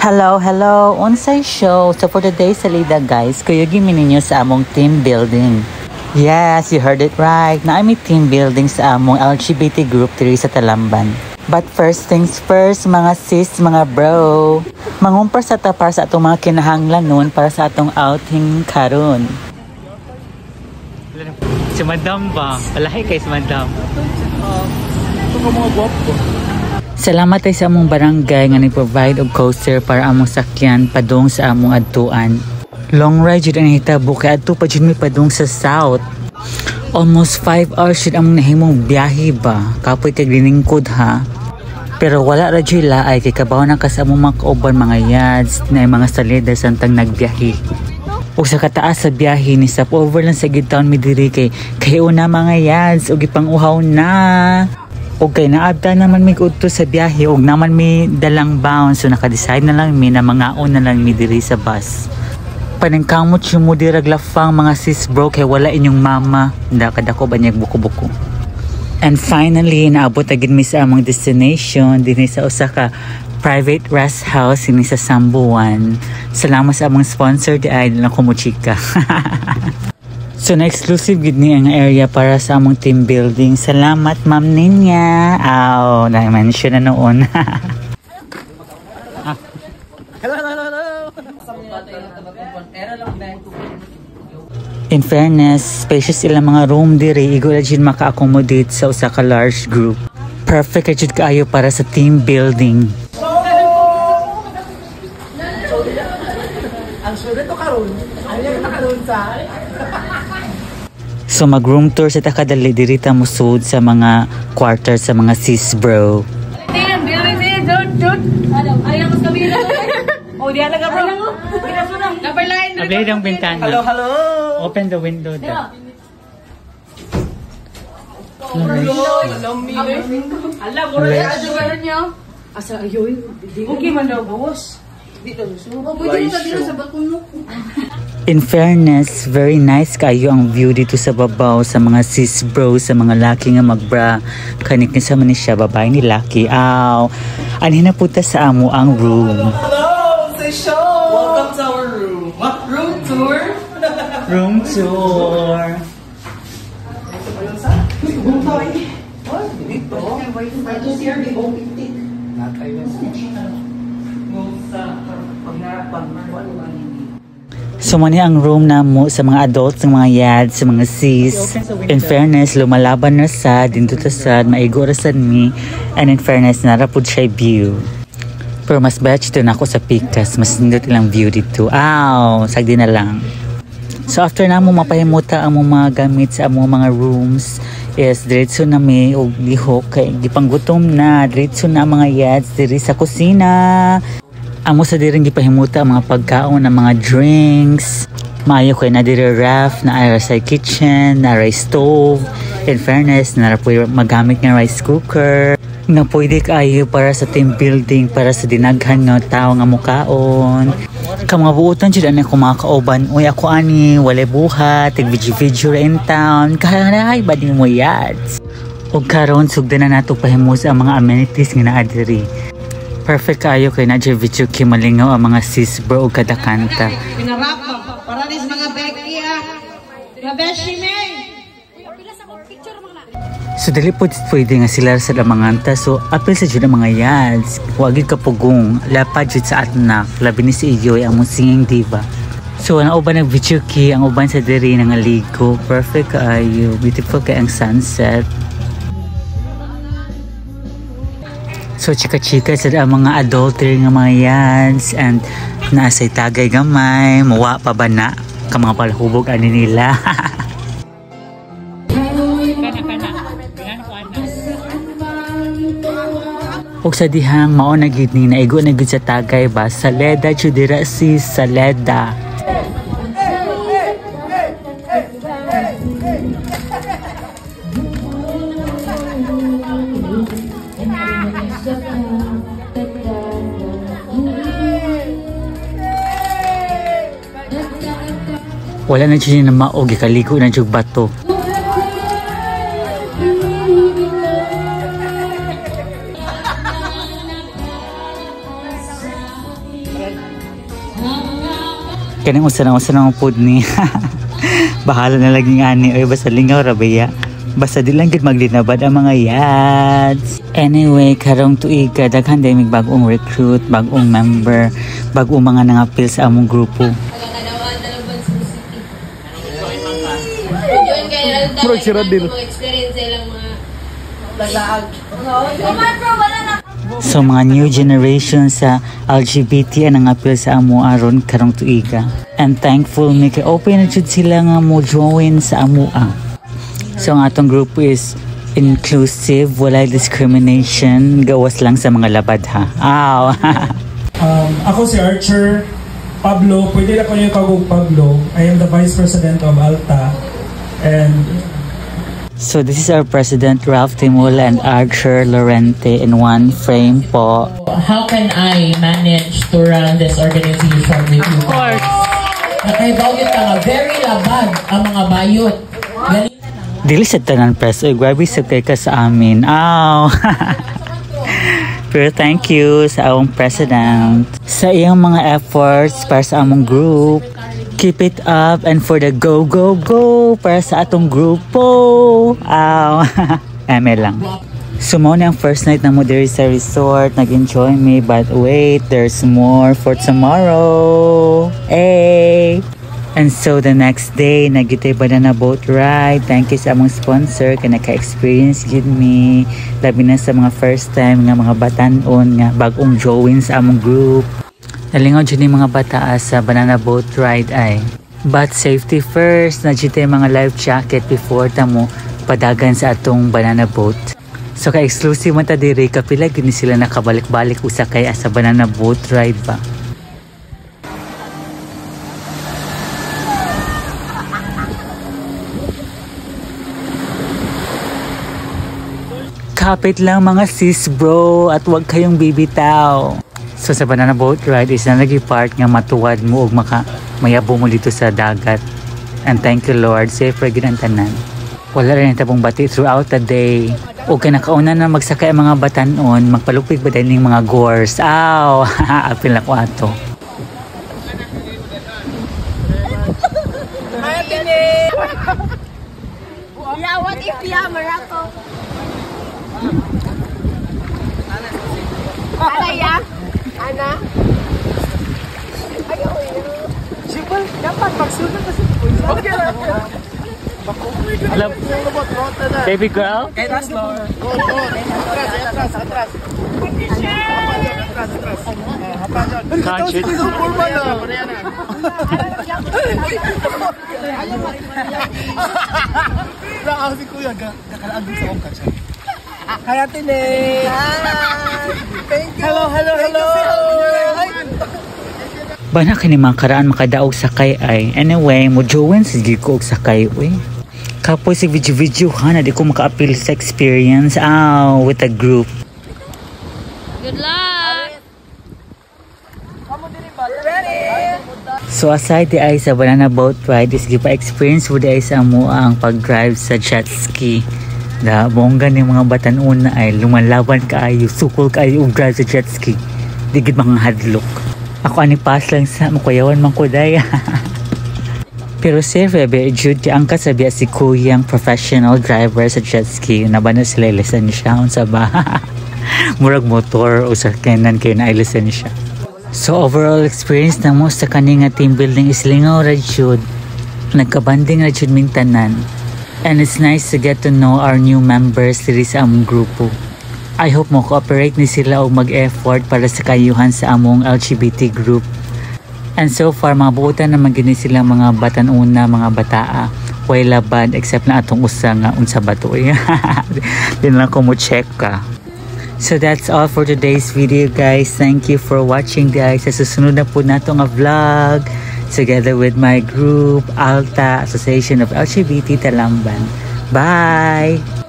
Hello, unsay show. So for today salida guys, kuyugi mi ninyo sa among team building. Yes, you heard it right. Na may team building sa among LGBT group diri sa Talamban. But first things first, mga sis, mga bro. Mangumpar sa ta para sa atong mga kinahanglan nun para sa atong outing karon. Si Madam ba? Palahi kay si Madam. Ito ka mga guwapo. Salamat ay sa among barangay nga ni-provide og coaster para among sakyan padung sa among adtuan. Long ride jud ang hitabo kay adto pa jud mi padung sa south. Almost 5 hours jud among nahimong biyahe ba. Kapoy kay liningkod ha. Pero wala ra jud laay kay kabaw na kas among makauban mga yads na mga salida santang nagbiyahe. O sa kataas sa biyahe ni stop over lang sa gid town mi diri kay una mga yads og ipang-uhaw na. Okay, naabda naman may udto sa biyahe og naman may dalang bounce so naka-decide na lang mi na mangaon na lang mi diri sa bus. Paningkamot yung mo dirag lafang mga sis bro kay wala inyong mama. Nakadako ba niya buko-buko. And finally, naabot agad mi sa among destination dinhi sa usa ka private rest house ini sa Sambuan. Salamat sa among sponsor di ay na Kumuchika. So na-exclusive gid ni ang area para sa among team building. Salamat Ma'am Ninya. Na-mention na noon. Hello. In fairness, spacious ilang mga room diri, igo na jud maka-accommodate sa usa ka large group. Perfect ka jud kaayo para sa team building. Ang sulit to karon. Ano karon sa So mag-room tour sa takadali diri ta musud sa mga quarters sa mga sis bro. Damn, building don't. Ayaw mas kabila. Oh, diyan lang bro. Number line. Abay ang bintana. Hello. Open the window da. Hello, mirror. Ala, bro. Ano niyo? Asa ayoy. Okay man daw, boss. Dito so. Oh, pwede mo dito sa balkon. In fairness, very nice kayo ang view dito sa babaw sa mga sis bro, sa mga laki nga magbra. Kanik ni sa man siya babae ni laki. Anhin na puta sa amo ang room. Hello, say show. Welcome to our room. What room tour? Room tour. So mani ang room na mo sa mga adults, sa mga yads, sa mga sis. In fairness, lumalaban na sa, dito ta sad, maigo ra sad mi. And in fairness, narapod siya view. Pero mas batch ito na ako sa Picas, mas nindot ilang view dito. Sagdi na lang. So after na mo mapahimuta ang mga gamit sa among mga rooms, is diretso na mi og lihok kay gipanggutom na, diretso na mga yads diri sa kusina. Amo sa diring gipahimuta ang mga pagkaon, ng mga drinks. Maayo kay na diri ref, na ay sa kitchen, na rice stove. In fairness, na po magamit nga rice cooker. Na pwede kayo para sa team building, para sa dinaghan nga tao nga mukaon. Mga buutan dyan na kumakauban. Uy, ako ani, wala buhat, tig-video in town. Kahanahay ba din mo yads? O karon sugdan na nato pahimus ang mga amenities nga naa diri. Perfect kayo kay nadya video kimalingaw ang mga sis bro o kada kanta. Pinarap mo. Para rin mga Becky Mga Beshi May. So dali po pwede nga sila sa damanganta. So apil sa dyan ang mga yads. Wagid kapugong. Lapad dyan sa atnak. Labi ni si Iyoy ang singing diva. So ang uban ng video ki. Ang uban sa diri ng aligo. Perfect kayo. Beautiful kay ang sunset. So chika-chika sa mga adultery nga mga yads and naasay tagay gamay, muwa pa ba na ka mga palhubog ani nila. Og sa dihang mao na gid ni naigo na gid sa tagay ba Saleda chudira si Saleda. Wala na dyan na maog, ikaligo na dyan bato. Kanang usa ng food ni. Bahala na laging ani oy basta lingaw ra baya. Basta di lang gid maglinabad ang mga yads. Anyway, karong tuiga daghan day mig bag-ong recruit, bag-ong member, bag-ong mga nangapil sa among grupo. Murag si Radil. So mga new generation sa LGBT ang nangapil sa amo aron karong tuiga. And thankful mi kay open na jud sila nga mo join sa amoa. So ang atong grupo is inclusive, walay discrimination, gawas lang sa mga labad ha. Aw. Ako si Archer Pablo, pwede na ko niyo kagog Pablo. I am the Vice President of ALTA. And so this is our President Ralph Timula and Archer Lorente in one frame po. How can I manage to run this organization with you? Of course. Nakaibawyot ka nga, very labad ang mga bayot. Dili sa tanan press, oy grabe sa kay ka sa amin. Aw. Pero thank you sa among president sa iyang mga efforts para sa among group. Keep it up and for the go go go para sa atong grupo. Aw. Eme lang. So mo na ang first night na mo diri sa resort, nag-enjoy me, but wait, there's more for tomorrow. Hey. And so the next day, nagitay banana boat ride. Thank you sa among sponsor kay naka-experience gid me. Labi na sa mga first time nga mga batanon nga bag-ong join sa among group. Nalingaw dyan yung mga bata sa banana boat ride ay. But safety first, nagitay mga life jacket before tamo padagan sa atong banana boat. So ka-exclusive man ta diri, kapila gini sila nakabalik-balik usa kay sa banana boat ride ba. Kapit lang mga sis bro at wag kayong bibitaw. So sa banana boat ride is na lagi part nga matuwad mo og mayabo mo dito sa dagat. And thank you Lord, safe ra gid ang tanan. Wala rin tabong bati throughout the day. O kay nakauna na magsakay ang mga batanon, magpalupig ba din mga gores. Aw, apil na ko ato. Yeah, what if Morocco? Ana ya? Ana? Ayaw yun. Siyempre, dapat magsunod kasi. Okay lang. Hello, baby girl? Atras, Lord. Atras. Can't you? Ako si Kuya, kakalaan din sa akong katsa. Kaya tinig. Thank you. Hello. Bana kini mga karaan makadaog sakay ay. Anyway, mo join sa ko og sakay we. Kapoy si video ha na di ko maka-appeal sa experience with a group. Good luck. So aside di ay sa banana boat ride is gipa experience with ay sa mo ang pag-drive sa jet ski. Da bongga ni mga batan-on na ay lumalaban kaayo, sukol kaayo og drive sa jet ski. Di gid mga hadlok. Ako ani pass lang sa makuyawan man ko daya. Pero safe be jud ang kasabi si Kuyang professional driver sa jet ski na ba na sila lisensya unsa ba? Murag motor o sa kanan kay na lisensya. So overall experience na mo sa kaninga team building is lingaw ra jud. Nagkabanding ra jud ming tanan. And it's nice to get to know our new members diri sa among grupo. I hope mo cooperate ni sila o mag-effort para sa kayuhan sa among LGBT group. And so far, mga buutan naman gini sila mga batan-una, mga bataa. Way labad except na atong usa nga unsa bato. Din lang ko mo check ka. So that's all for today's video guys. Thank you for watching guys. Sa susunod na po nato nga vlog together with my group, ALTA, Association of LGBT Talamban. Bye!